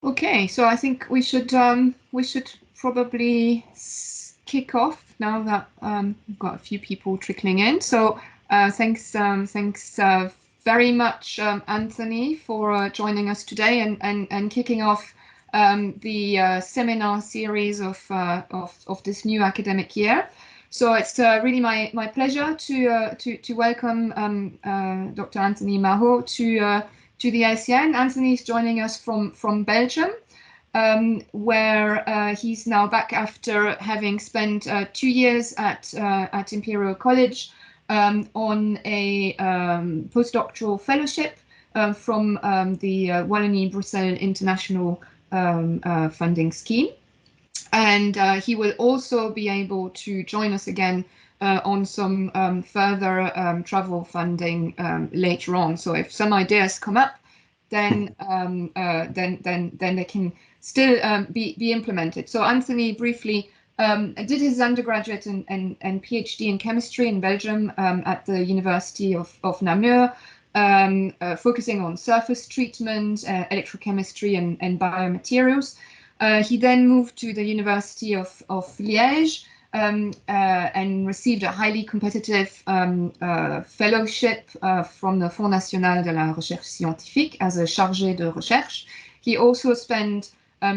Okay, so I think we should probably kick off now that we've got a few people trickling in. So thanks very much, Anthony, for joining us today and kicking off the seminar series of this new academic year. So it's really my pleasure to welcome Dr. Anthony Maho to the LCN. Anthony is joining us from Belgium, where he's now back after having spent 2 years at Imperial College on a postdoctoral fellowship from the Wallonie-Bruxelles International Funding Scheme. And he will also be able to join us again on some further travel funding later on. So if some ideas come up, then they can still be implemented. So Anthony briefly did his undergraduate and PhD in chemistry in Belgium at the University of Namur, focusing on surface treatment, electrochemistry, and biomaterials. He then moved to the University of Liège and received a highly competitive fellowship from the Fonds National de la Recherche Scientifique as a chargé de recherche. He also spent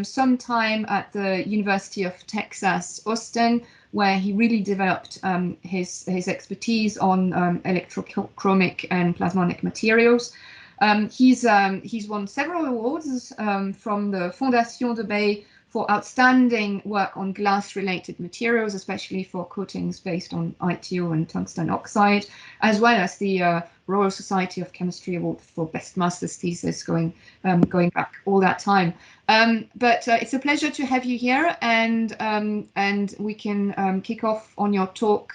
some time at the University of Texas, Austin, where he really developed his expertise on electrochromic and plasmonic materials. He's won several awards from the Fondation de Bay for outstanding work on glass-related materials, especially for coatings based on ITO and tungsten oxide, as well as the Royal Society of Chemistry Award for Best Master's Thesis, going back all that time. But it's a pleasure to have you here, and we can kick off on your talk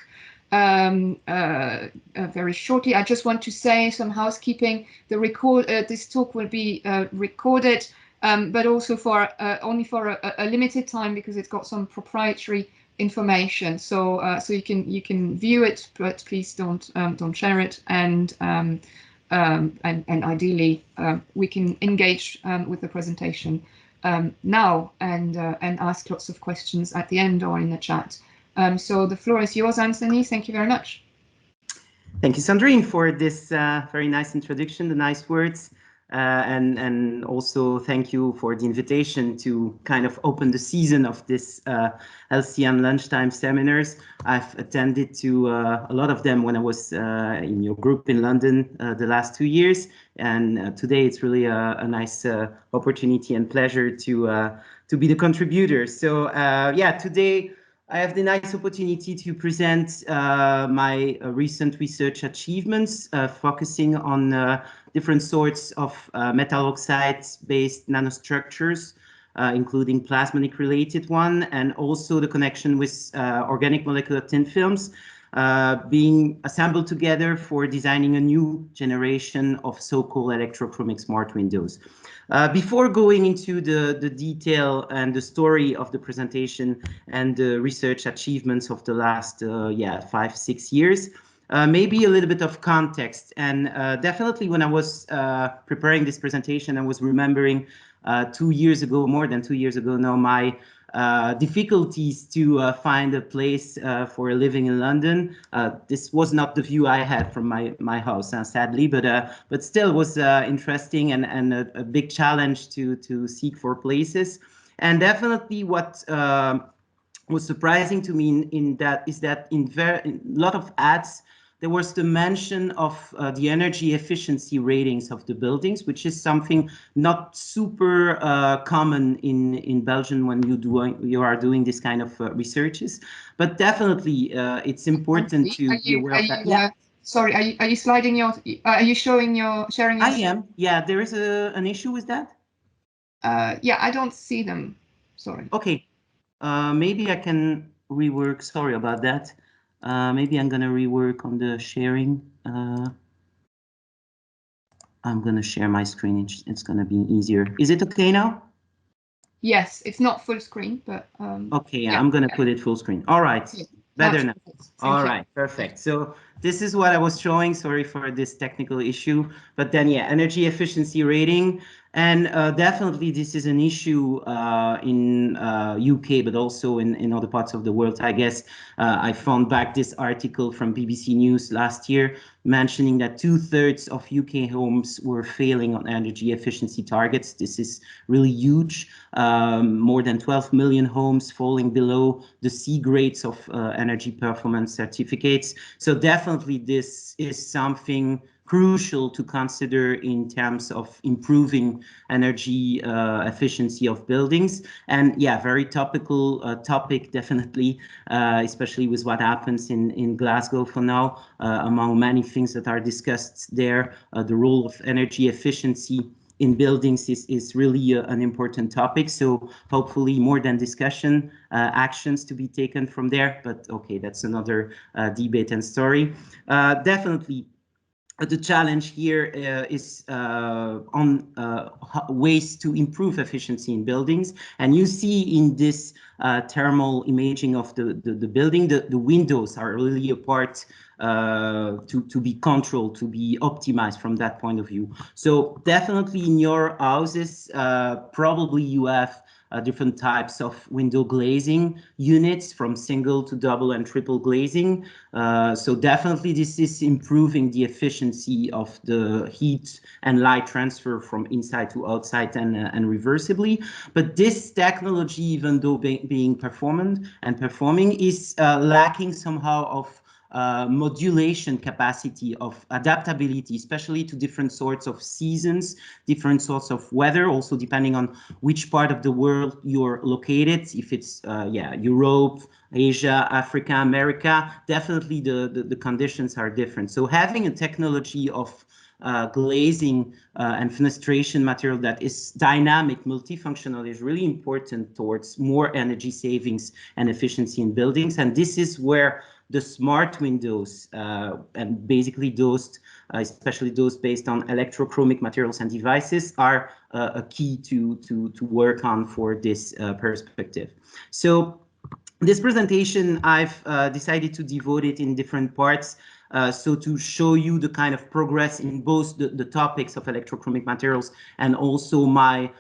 very shortly. I just want to say some housekeeping. This talk will be recorded, but also for only for a limited time, because it's got some proprietary information. So you can view it, but please don't share it. And ideally we can engage with the presentation now and ask lots of questions at the end or in the chat. So the floor is yours, Anthony. Thank you very much. Thank you, Sandrine, for this very nice introduction, the nice words, and also thank you for the invitation to kind of open the season of this LCN lunchtime seminars. I've attended to a lot of them when I was in your group in London the last 2 years, and today it's really a nice opportunity and pleasure to be the contributor. So yeah, today I have the nice opportunity to present my recent research achievements, focusing on different sorts of metal oxides-based nanostructures, including plasmonic-related one, and also the connection with organic molecular thin films being assembled together for designing a new generation of so-called electrochromic smart windows. Before going into the detail and the story of the presentation and the research achievements of the last 5-6 years, maybe a little bit of context. And definitely when I was preparing this presentation, I was remembering 2 years ago, more than 2 years ago now, my difficulties to find a place for living in London. This was not the view I had from my house, sadly, but still was interesting and a big challenge to seek for places. And definitely what was surprising to me in that is that in a lot of ads, there was the mention of the energy efficiency ratings of the buildings, which is something not super common in Belgium when you are doing this kind of researches. But definitely, it's important to be aware of that. Yeah. Sorry, are you sliding your? Are you sharing your? I am. Yeah, there is an issue with that. Yeah, I don't see them. Sorry. Okay. Maybe I can rework. Sorry about that. Maybe I'm going to rework on the sharing. I'm going to share my screen. It's going to be easier. Is it okay now? Yes, it's not full screen, but... okay, yeah, I'm going to put it full screen. All right, better now. All right, perfect. So this is what I was showing. Sorry for this technical issue. But then, yeah, energy efficiency rating. And definitely this is an issue in UK, but also in other parts of the world, I guess. I found back this article from BBC News last year mentioning that 2/3 of UK homes were failing on energy efficiency targets. This is really huge. More than 12 million homes falling below the C grades of energy performance certificates. So definitely this is something crucial to consider in terms of improving energy efficiency of buildings. And yeah, very topical topic, definitely, especially with what happens in Glasgow for now. Among many things that are discussed there, the role of energy efficiency in buildings is really an important topic. So hopefully more than discussion, actions to be taken from there. But okay, that's another debate and story. Definitely, the challenge here is on ways to improve efficiency in buildings. And you see in this thermal imaging of the building, the windows are really a part to be controlled, to be optimized from that point of view. So definitely in your houses, probably you have different types of window glazing units, from single to double and triple glazing. So definitely this is improving the efficiency of the heat and light transfer from inside to outside and reversibly. But this technology, even though being performing, is lacking somehow of modulation capacity, of adaptability, especially to different sorts of seasons, different sorts of weather, also depending on which part of the world you're located. If it's Europe, Asia, Africa, America, definitely the conditions are different. So having a technology of glazing and fenestration material that is dynamic, multifunctional is really important towards more energy savings and efficiency in buildings. And this is where the smart windows and basically those, especially those based on electrochromic materials and devices, are a key to work on for this perspective. So this presentation, I've decided to devote it in different parts. So to show you the kind of progress in both the topics of electrochromic materials and also my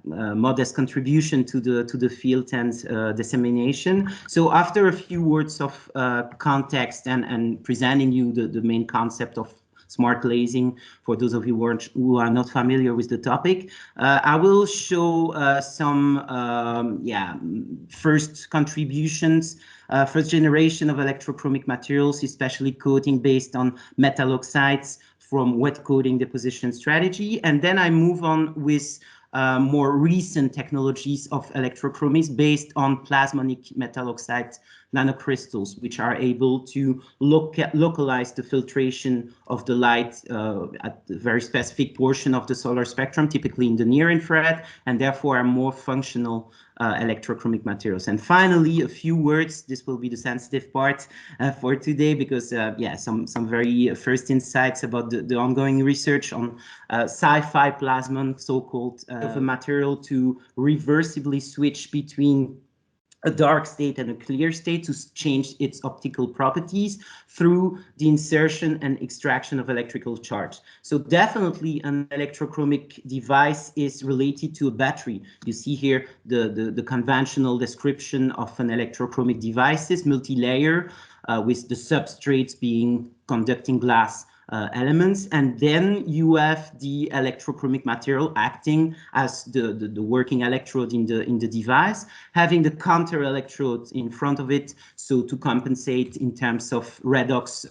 modest contribution to the field and dissemination. So after a few words of context and presenting you the main concept of smart glazing, for those of you who are not familiar with the topic, I will show some first contributions, first generation of electrochromic materials, especially coating based on metal oxides from wet coating deposition strategy. And then I move on with more recent technologies of electrochromics based on plasmonic metal oxide nanocrystals, which are able to localize the filtration of the light at a very specific portion of the solar spectrum, typically in the near infrared, and therefore are more functional electrochromic materials. And finally, a few words, this will be the sensitive part for today, because some very first insights about the ongoing research on SIFIPLASMON, so-called of a material to reversibly switch between a dark state and a clear state to change its optical properties through the insertion and extraction of electrical charge. So definitely an electrochromic device is related to a battery. You see here the conventional description of an electrochromic device is multi-layer with the substrates being conducting glass elements, and then you have the electrochromic material acting as the working electrode in the device, having the counter electrode in front of it, so to compensate in terms of redox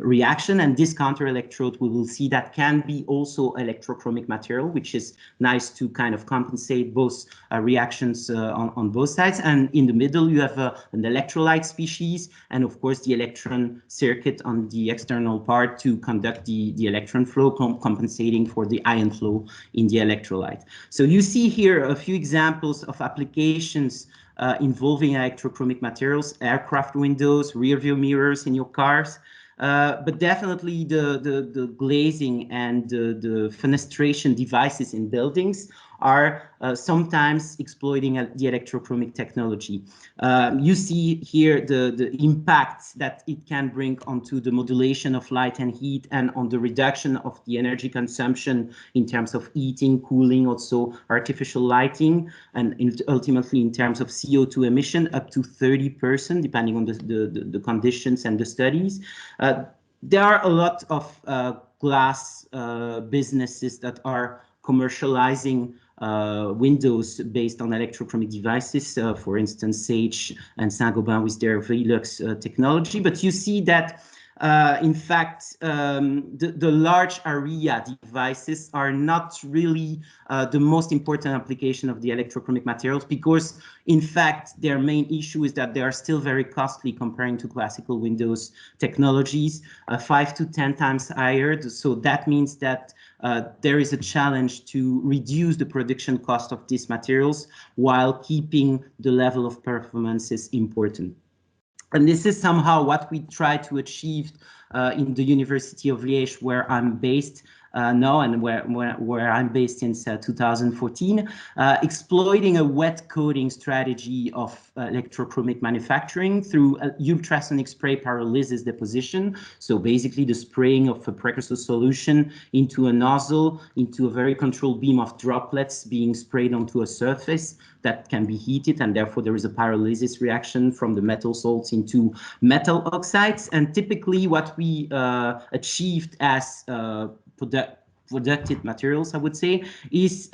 reaction. And this counter electrode, we will see that can be also electrochromic material, which is nice to kind of compensate both reactions on both sides. And in the middle, you have an electrolyte species, and of course the electron circuit on the external part to conduct the electron flow, compensating for the ion flow in the electrolyte. So you see here a few examples of applications involving electrochromic materials: aircraft windows, rear view mirrors in your cars. But definitely the glazing and the fenestration devices in buildings are sometimes exploiting the electrochromic technology. You see here the impact that it can bring onto the modulation of light and heat and on the reduction of the energy consumption in terms of heating, cooling, also artificial lighting, and ultimately in terms of CO2 emission up to 30%, depending on the conditions and the studies. There are a lot of glass businesses that are commercializing windows based on electrochromic devices, for instance, Sage and Saint-Gobain with their Velux technology. But you see that, in fact, the large area devices are not really the most important application of the electrochromic materials, because, in fact, their main issue is that they are still very costly comparing to classical Windows technologies, 5 to 10 times higher. So that means that there is a challenge to reduce the production cost of these materials while keeping the level of performances important. And this is somehow what we try to achieve in the University of Liège, where I'm based now, and where I'm based since 2014, exploiting a wet coating strategy of electrochromic manufacturing through ultrasonic spray pyrolysis deposition. So basically the spraying of a precursor solution into a nozzle, into a very controlled beam of droplets being sprayed onto a surface that can be heated, and therefore there is a pyrolysis reaction from the metal salts into metal oxides. And typically what we achieved as productive materials, I would say, is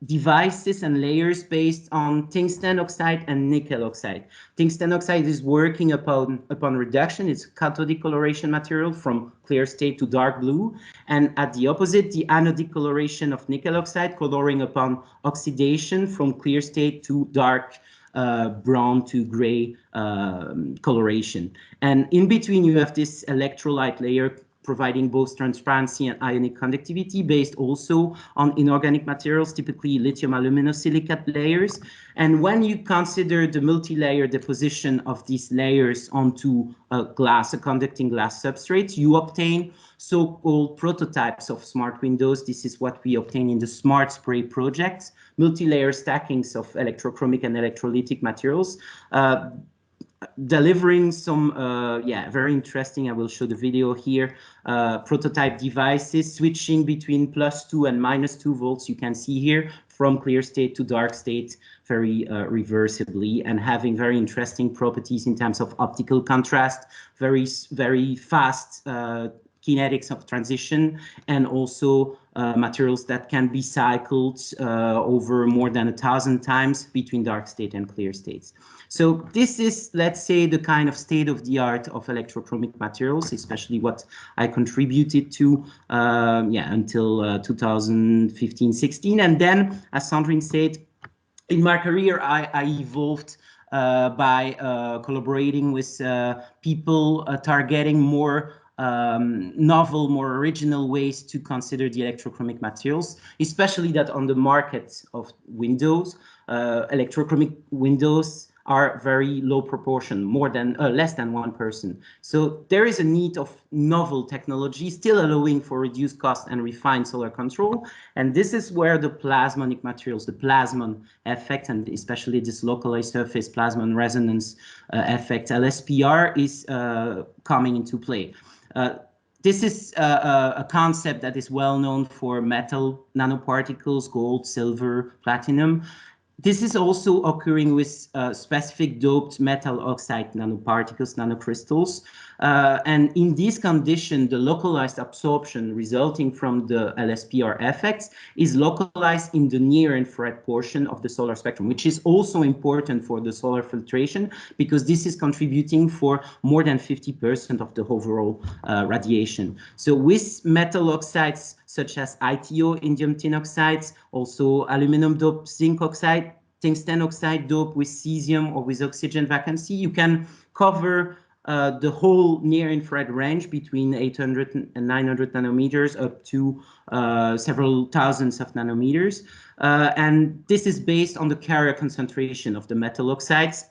devices and layers based on tungsten oxide and nickel oxide. Tungsten oxide is working upon reduction. It's cathodic coloration material from clear state to dark blue. And at the opposite, the anodic coloration of nickel oxide, coloring upon oxidation from clear state to dark brown to gray coloration. And in between, you have this electrolyte layer providing both transparency and ionic conductivity, based also on inorganic materials, typically lithium aluminosilicate layers. And when you consider the multi-layer deposition of these layers onto a conducting glass substrate, you obtain so-called prototypes of smart windows. This is what we obtain in the Smart Spray projects, multi-layer stackings of electrochromic and electrolytic materials, delivering some very interesting, I will show the video here, prototype devices switching between +2 and -2 volts, you can see here, from clear state to dark state very reversibly, and having very interesting properties in terms of optical contrast, very fast kinetics of transition, and also materials that can be cycled over more than 1,000 times between dark state and clear states. So this is, let's say, the kind of state of the art of electrochromic materials, especially what I contributed to until 2015-16. And then, as Sandrine said, in my career, I evolved by collaborating with people targeting more novel, more original ways to consider the electrochromic materials, especially that on the market of windows, electrochromic windows are very low proportion, less than 1%. So there is a need of novel technology, still allowing for reduced cost and refined solar control. And this is where the plasmonic materials, the plasmon effect, and especially this localized surface plasmon resonance effect, LSPR, is coming into play. This is a concept that is well known for metal nanoparticles, gold, silver, platinum. This is also occurring with specific doped metal oxide nanoparticles, nanocrystals. And in this condition, the localized absorption resulting from the LSPR effects is localized in the near-infrared portion of the solar spectrum, which is also important for the solar filtration, because this is contributing for more than 50% of the overall radiation. So with metal oxides such as ITO, indium tin oxides, also aluminum doped zinc oxide, tungsten oxide doped with cesium or with oxygen vacancy, you can cover the whole near-infrared range between 800 and 900 nanometers up to several thousands of nanometers. And this is based on the carrier concentration of the metal oxides,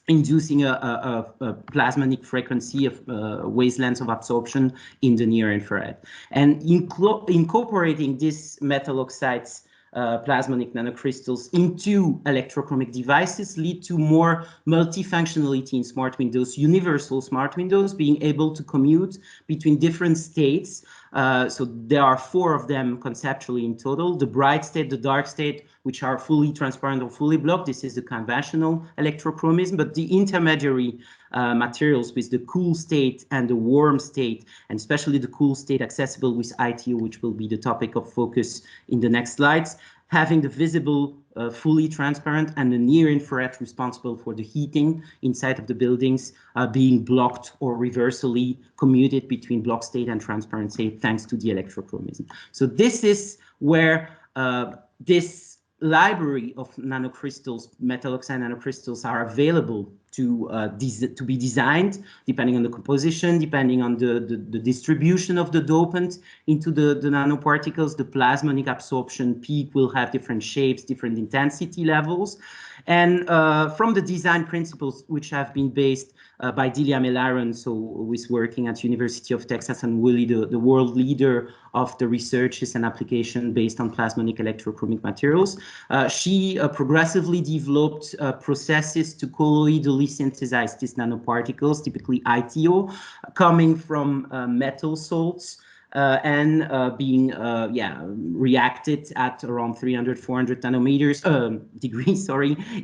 inducing a plasmonic frequency of wavelengths of absorption in the near-infrared. And incorporating these metal oxides plasmonic nanocrystals into electrochromic devices lead to more multifunctionality in smart windows, universal smart windows, being able to commute between different states. So there are 4 of them conceptually in total: the bright state, the dark state, which are fully transparent or fully blocked. This is the conventional electrochromism, but the intermediary materials with the cool state and the warm state, and especially the cool state accessible with ITO, which will be the topic of focus in the next slides, having the visible fully transparent and the near infrared responsible for the heating inside of the buildings being blocked or reversely commuted between block state and transparent state thanks to the electrochromism. So this is where this library of nanocrystals, metal oxide nanocrystals, are available to be designed depending on the composition, depending on the distribution of the dopant into the nanoparticles. The plasmonic absorption peak will have different shapes, different intensity levels. And from the design principles, which have been based by Delia Melaron, so who is working at University of Texas and really the world leader of the researches and application based on plasmonic electrochromic materials. She progressively developed processes to colloidally synthesize these nanoparticles, typically ITO, coming from metal salts. And being reacted at around 300-400 degrees,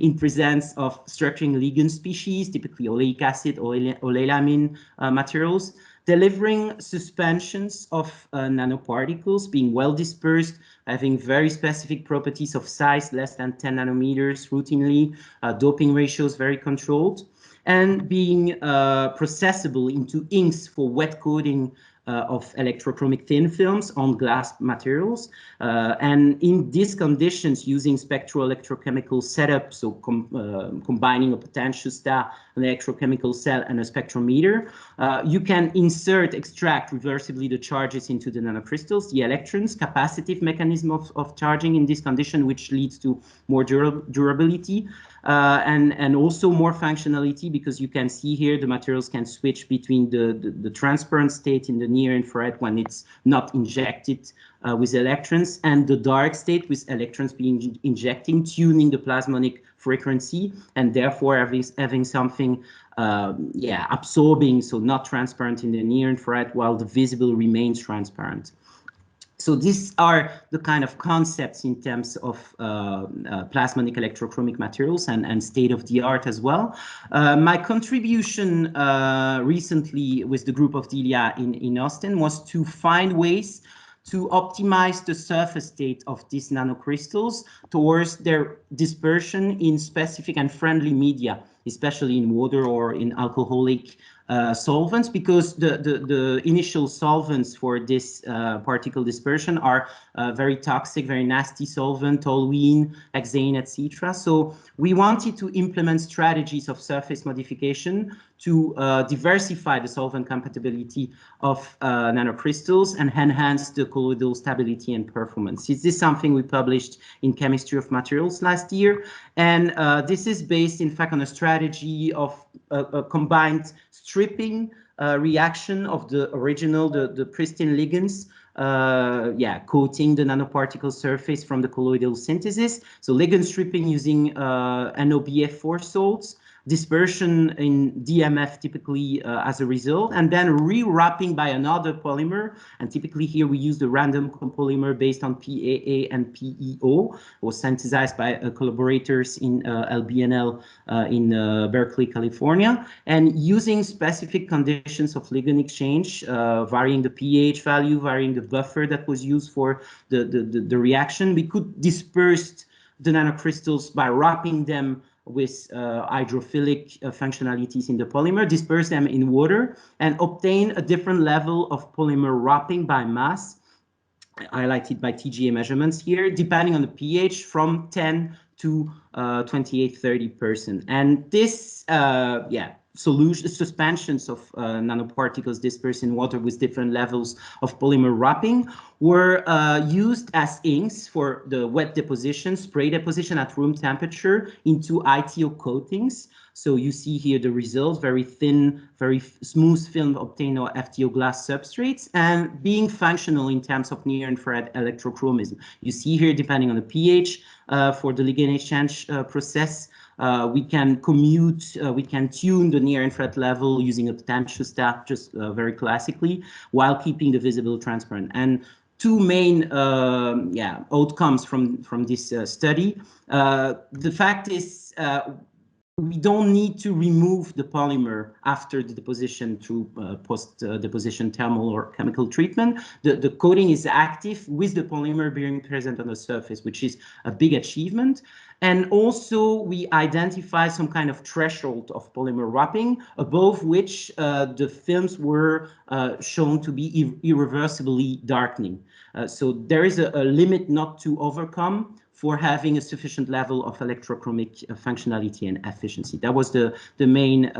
in presence of structuring ligand species, typically oleic acid, oleamine materials, delivering suspensions of nanoparticles, being well dispersed, having very specific properties of size, less than 10 nanometers routinely, doping ratios very controlled, and being processable into inks for wet coating of electrochromic thin films on glass materials. And in these conditions, using spectral electrochemical setup, so combining a potentiostat, an electrochemical cell, and a spectrometer, you can extract reversibly the charges into the nanocrystals, the electrons, capacitive mechanism of charging in this condition, which leads to more durability. And also more functionality, because you can see here the materials can switch between the transparent state in the near infrared when it's not injected with electrons, and the dark state with electrons being injecting, tuning the plasmonic frequency, and therefore having something absorbing, so not transparent in the near infrared, while the visible remains transparent. So these are the kind of concepts in terms of plasmonic electrochromic materials and state of the art as well. My contribution recently with the group of Delia in Austin was to find ways to optimize the surface state of these nanocrystals towards their dispersion in specific and friendly media, especially in water or in alcoholic solvents, because the initial solvents for this particle dispersion are very toxic, very nasty solvent, toluene, hexane, etc. So we wanted to implement strategies of surface modification to diversify the solvent compatibility of nanocrystals and enhance the colloidal stability and performance. This is something we published in Chemistry of Materials last year, and this is based in fact on a strategy of a combined stripping reaction of the original, the pristine ligands, coating the nanoparticle surface from the colloidal synthesis. So ligand stripping using NOBF4 salts, dispersion in DMF typically as a result, and then rewrapping by another polymer. And typically here we use the random copolymer based on PAA and PEO. It was synthesized by collaborators in LBNL in Berkeley, California, and using specific conditions of ligand exchange, varying the pH value, varying the buffer that was used for the reaction, we could disperse the nanocrystals by wrapping them with hydrophilic functionalities in the polymer, disperse them in water, and obtain a different level of polymer wrapping by mass, highlighted by TGA measurements here, depending on the pH from 10 to 28-30%. And this, suspensions of nanoparticles dispersed in water with different levels of polymer wrapping were used as inks for the wet deposition, spray deposition at room temperature into ITO coatings. So you see here the results, very thin, very smooth film obtained on FTO glass substrates and being functional in terms of near-infrared electrochromism. You see here, depending on the pH for the ligand exchange process, we can we can tune the near-infrared level using a potentiostat, just very classically, while keeping the visible transparent. And two main outcomes from this study. The fact is, we don't need to remove the polymer after the deposition through post-deposition thermal or chemical treatment. The coating is active with the polymer being present on the surface, which is a big achievement. And also we identify some kind of threshold of polymer wrapping above which the films were shown to be irreversibly darkening. So there is a limit not to overcome for having a sufficient level of electrochromic functionality and efficiency. That was the main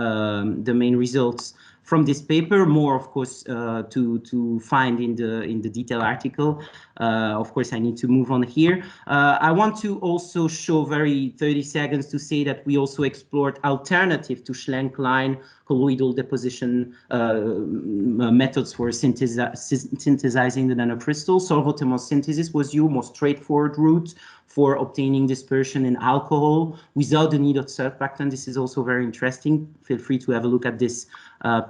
results from this paper. More, of course, to find in the detailed article. Of course, I need to move on here. I want to also show 30 seconds to say that we also explored alternative to Schlenk-line colloidal deposition methods for synthesizing the nanocrystal. Solvothermal synthesis was the most straightforward route for obtaining dispersion in alcohol without the need of surfactant. This is also very interesting. Feel free to have a look at this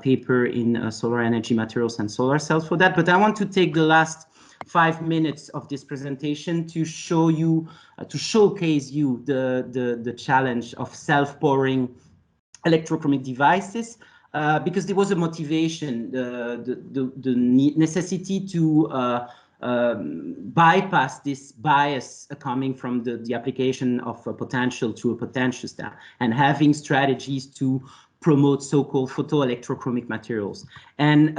paper in Solar Energy Materials and Solar Cells for that. But I want to take the last 5 minutes of this presentation to show you, to showcase you the challenge of self-pouring electrochromic devices, because there was a motivation, the necessity to bypass this bias coming from the application of a potential through a potentiostat and having strategies to promote so-called photoelectrochromic materials. And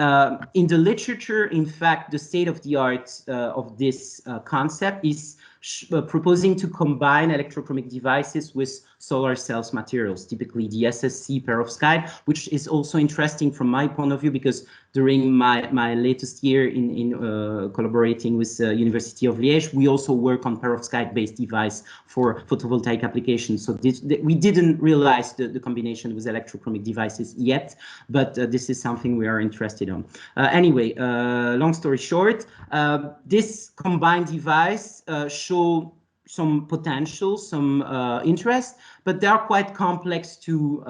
in the literature, in fact, the state-of-the-art of this concept is proposing to combine electrochromic devices with solar cells materials, typically the SSC perovskite, which is also interesting from my point of view, because during my latest year in collaborating with the University of Liège, we also work on perovskite-based device for photovoltaic applications. So we didn't realize the combination with electrochromic devices yet, but this is something we are interested on. Anyway, long story short, this combined device show some potential, some interest, but they are quite complex to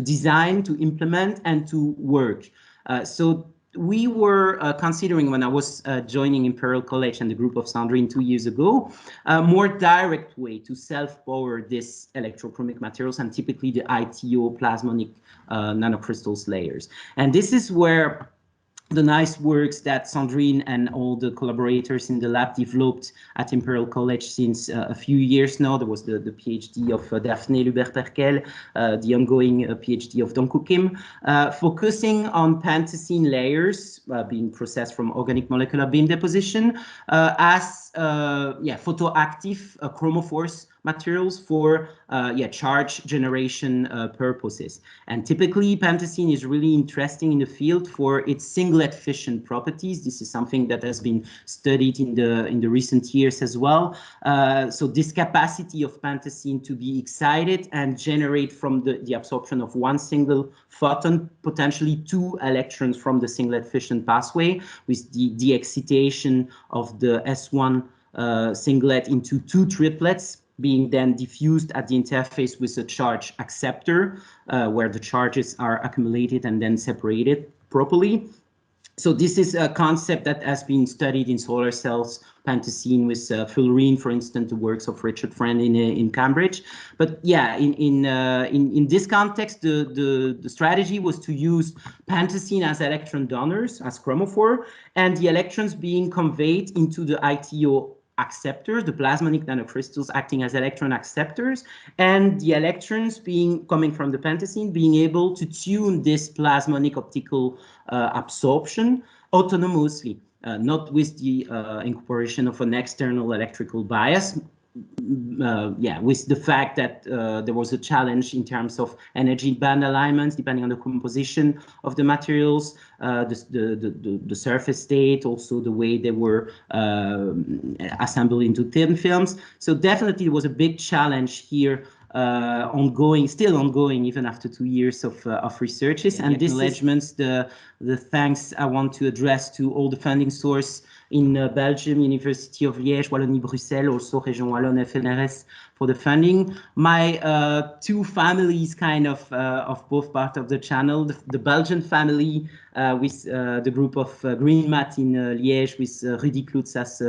design, to implement, and to work. So we were considering, when I was joining Imperial College and the group of Sandrine 2 years ago, a more direct way to self-power this electrochromic materials, and typically the ITO plasmonic nanocrystals layers. And this is where the nice works that Sandrine and all the collaborators in the lab developed at Imperial College since a few years now. There was the PhD of Daphne Lubert-Perkel, the ongoing PhD of Dongku Kim, focusing on pentacene layers being processed from organic molecular beam deposition as photoactive chromophores materials for charge generation purposes. And typically pentacene is really interesting in the field for its singlet fission properties. This is something that has been studied in the recent years as well. So this capacity of pentacene to be excited and generate from the absorption of one single photon, potentially 2 electrons from the singlet fission pathway, with the excitation of the S1 singlet into 2 triplets, being then diffused at the interface with a charge acceptor, where the charges are accumulated and then separated properly. So this is a concept that has been studied in solar cells, pentacene with fullerene, for instance, the works of Richard Friend in Cambridge. But yeah, in this context, the strategy was to use pentacene as electron donors, as chromophore, and the electrons being conveyed into the ITO acceptors, the plasmonic nanocrystals acting as electron acceptors, and the electrons coming from the pentacene being able to tune this plasmonic optical absorption autonomously, not with the incorporation of an external electrical bias, yeah, with the fact that there was a challenge in terms of energy band alignments, depending on the composition of the materials, the surface state, also the way they were assembled into thin films. So definitely it was a big challenge here, still ongoing, even after 2 years of researches. And this acknowledgements, the thanks I want to address to all the funding source in Belgium, University of Liège, Wallonie-Bruxelles, also Région Wallonne, FNRS, for the funding. My two families kind of both part of the channel, the Belgian family with the group of GreenMat in Liège with Rudy Klutz as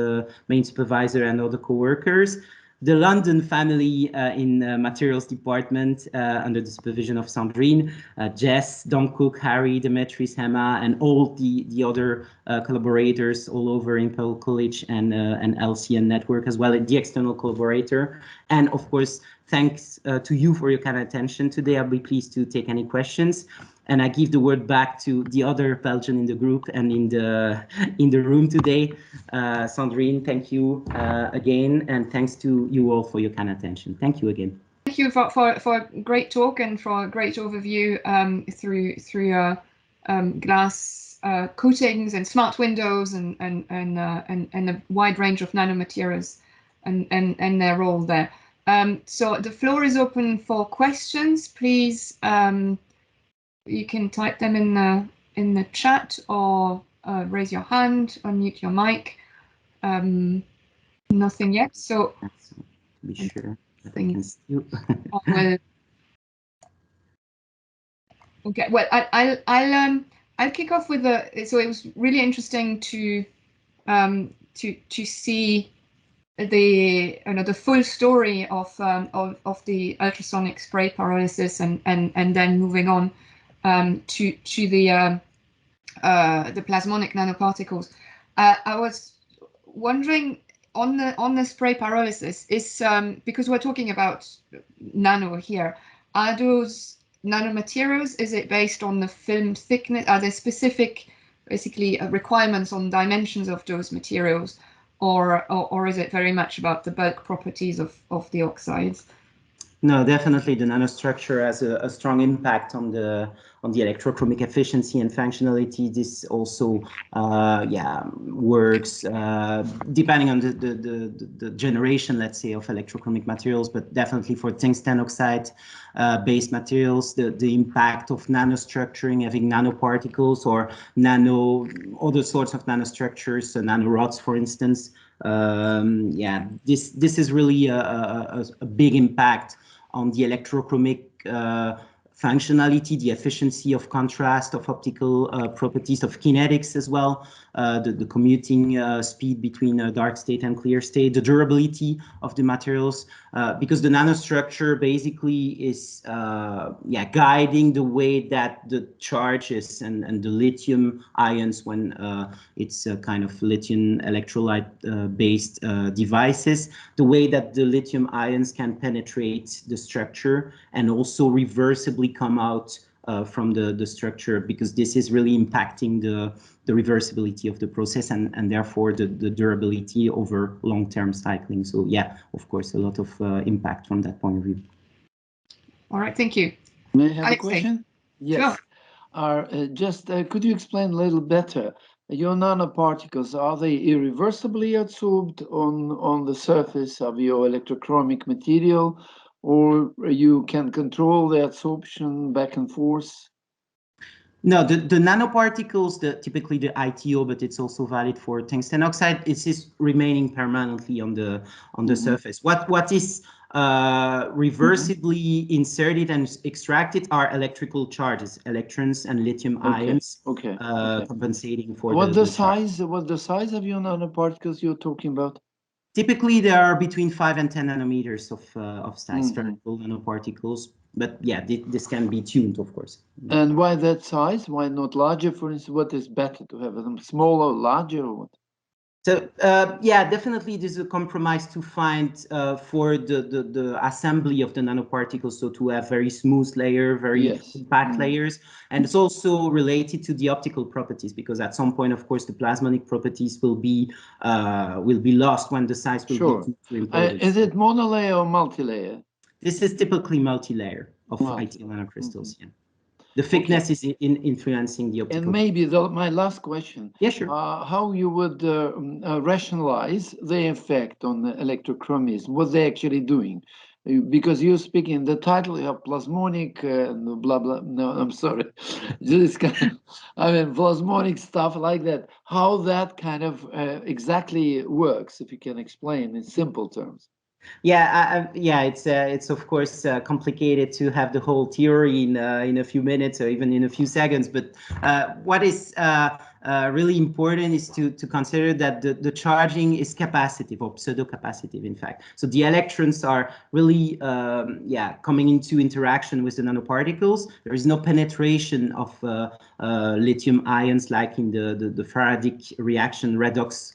main supervisor and other co-workers. The London family in materials department under the supervision of Sandrine, Jess, Don Cook, Harry, Demetris, Hema, and all the other collaborators all over Imperial College and LCN network as well, the external collaborator. And of course, thanks to you for your kind attention today. I'll be pleased to take any questions. And I give the word back to the other Belgian in the group and in the room today. Sandrine, thank you again, and thanks to you all for your kind attention. Thank you again. Thank you for a great talk and for a great overview through glass coatings and smart windows and a wide range of nanomaterials and their role there. So the floor is open for questions. Please. You can type them in the chat or raise your hand, unmute your mic. Nothing yet, so to be sure that I can can see you. Okay, well, I'll kick off with so it was really interesting to see the full story of the ultrasonic spray pyrolysis and then moving on to the plasmonic nanoparticles. I was wondering on the spray pyrolysis is because we're talking about nano here. Are those nanomaterials? Is it based on the film thickness? Are there specific, basically, requirements on dimensions of those materials, or is it very much about the bulk properties of the oxides? No, definitely the nanostructure has a strong impact on the electrochromic efficiency and functionality. This also works depending on the generation, let's say, of electrochromic materials, but definitely for tungsten oxide based materials, the impact of nanostructuring, having nanoparticles or other sorts of nanostructures, nanorods, for instance. This is really a big impact on the electrochromic functionality, the efficiency of contrast, of optical properties, of kinetics as well, the commuting speed between dark state and clear state, the durability of the materials, because the nanostructure basically is guiding the way that the charges and the lithium ions, when it's a kind of lithium electrolyte based devices, the way that the lithium ions can penetrate the structure and also reversibly come out from the structure, because this is really impacting the reversibility of the process and therefore the durability over long-term cycling. So yeah, of course, a lot of impact from that point of view. All right, thank you. May I have a question? Yes. Sure. Could you explain a little better? Your nanoparticles, are they irreversibly adsorbed on the surface of your electrochromic material, or you can control the adsorption back and forth? No, the nanoparticles, typically the ITO, but it's also valid for tungsten oxide, it is remaining permanently on the surface. What is reversibly inserted and extracted are electrical charges, electrons and lithium ions, compensating for the size. What's the size of your nanoparticles you're talking about? Typically, they are between 5 and 10 nanometers of size, spherical nanoparticles. But yeah, this can be tuned, of course. And why that size? Why not larger? For instance, what is better to have them smaller, larger, or what? So yeah, definitely there's a compromise to find for the assembly of the nanoparticles, so to have very smooth layer, very compact layers. And it's also related to the optical properties, because at some point, of course, the plasmonic properties will be lost when the size will be too important. Is it monolayer or multi-layer? This is typically multi-layer of ITL nanocrystals. Yeah. The thickness is influencing the optical. And maybe my last question. Yeah, sure. How you would rationalize the effect on the electrochromism, what they're actually doing? Because you speak in the title, you have plasmonic, blah, blah. No, I'm sorry. This kind of, plasmonic stuff like that. How that kind of exactly works, if you can explain in simple terms. Yeah, yeah, it's of course complicated to have the whole theory in a few minutes or even in a few seconds. But what is really important is to consider that the charging is capacitive or pseudo-capacitive, in fact. So the electrons are really coming into interaction with the nanoparticles. There is no penetration of lithium ions like in the Faradic reaction redox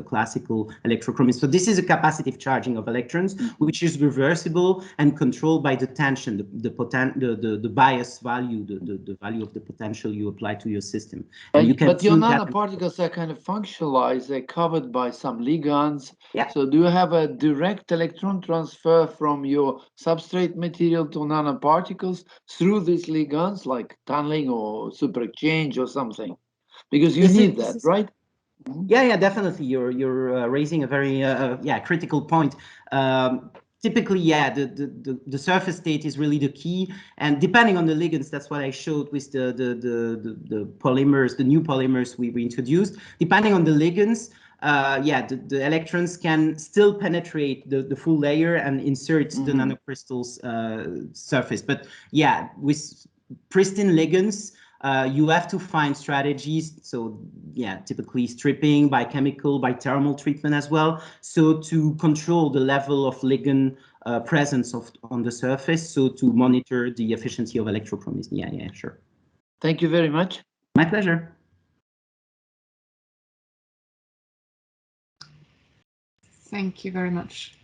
classical electrochromism. So this is a capacitive charging of electrons, which is reversible and controlled by the tension, the bias value, the value of the potential you apply to your system. And you can but your nanoparticles are kind of functionalized, they're covered by some ligands. Yeah. So do you have a direct electron transfer from your substrate material to nanoparticles through these ligands, like tunneling or super exchange or something? Because you need that, right? Yeah, definitely. You're raising a very critical point. Typically, yeah, the surface state is really the key, and depending on the ligands, that's what I showed with the polymers, the new polymers we introduced. Depending on the ligands, the electrons can still penetrate the full layer and insert the nanocrystal's surface. But yeah, with pristine ligands, you have to find strategies. So yeah, typically stripping by chemical, by thermal treatment as well. So to control the level of ligand presence on the surface. So to monitor the efficiency of electrochromism. Yeah, sure. Thank you very much. My pleasure. Thank you very much.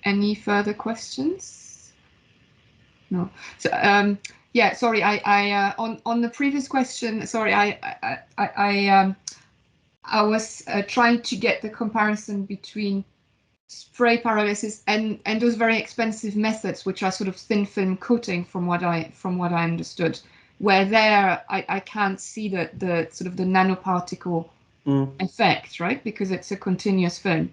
Any further questions? No. So yeah, sorry. I on the previous question. Sorry, I was trying to get the comparison between spray pyrolysis and those very expensive methods, which are sort of thin film coating, from what I understood. Where there, I can't see the sort of the nanoparticle effect, right? Because it's a continuous film.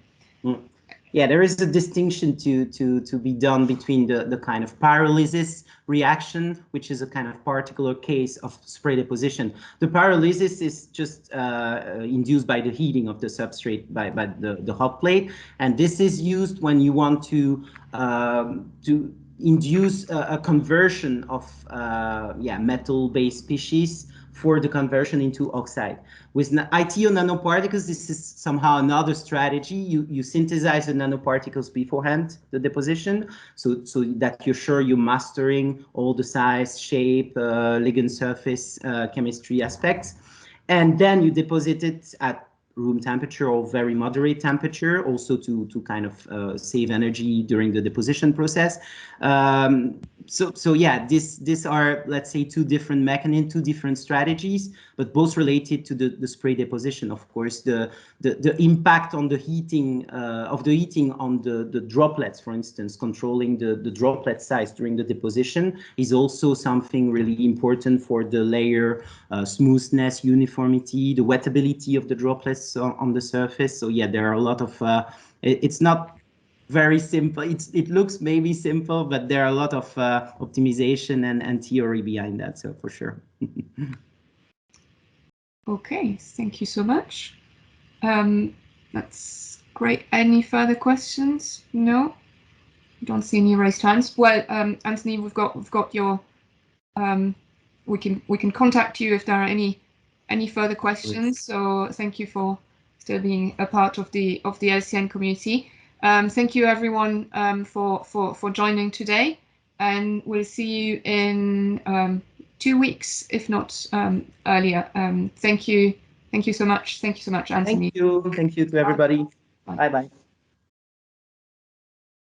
Yeah, there is a distinction to be done between the kind of pyrolysis reaction, which is a kind of particular case of spray deposition. The pyrolysis is just induced by the heating of the substrate by the hot plate, and this is used when you want to induce a conversion of metal-based species for the conversion into oxide. With ITO nanoparticles, this is somehow another strategy. You synthesize the nanoparticles beforehand, the deposition, so that you're sure you're mastering all the size, shape, ligand surface, chemistry aspects. And then you deposit it at room temperature or very moderate temperature, also to kind of save energy during the deposition process. So yeah, these are, let's say, two different mechanisms, two different strategies, but both related to the spray deposition. Of course, the impact on the heating on the droplets, for instance, controlling the droplet size during the deposition is also something really important for the layer smoothness, uniformity, the wettability of the droplets on the surface. So yeah, there are a lot of it's not very simple. It looks maybe simple, but there are a lot of optimization and theory behind that. So for sure. Okay, thank you so much. That's great. Any further questions? No, don't see any raised hands. Well, Anthony, we've got your. We can contact you if there are any further questions. So thank you for still being a part of the LCN community. Thank you everyone for joining today, and we'll see you in 2 weeks, if not earlier. Thank you Thank you so much. Thank you so much, Anthony. Thank you to everybody. Bye bye.